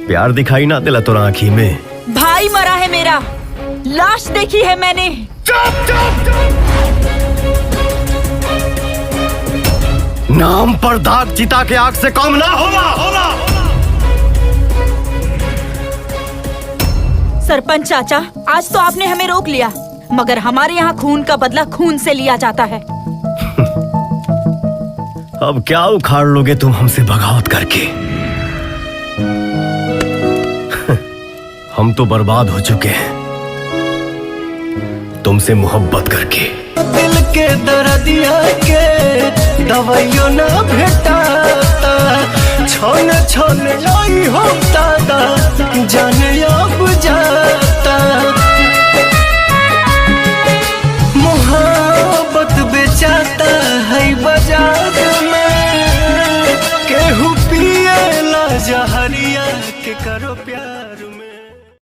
प्यार दिखाई ना दिला तो आँखी में। भाई मरा है मेरा, लाश देखी है मैंने। चुप चुप चुप। नाम पर दाग चिता के आग से कम ना होला। सरपंच चाचा, आज तो आपने हमें रोक लिया, मगर हमारे यहाँ खून का बदला खून से लिया जाता है। अब क्या उखाड़ लोगे तुम हमसे बगावत करके? हम तो बर्बाद हो चुके हैं तुमसे मोहब्बत करके। दिल के दर्दिया के दवाइयों ना भेटाता, छोन छोन लाई होता दा जाने अब जाता। मोहब्बत बेचाता है बाजार में, केहू पिए ला जहरिया के करो प्यार में।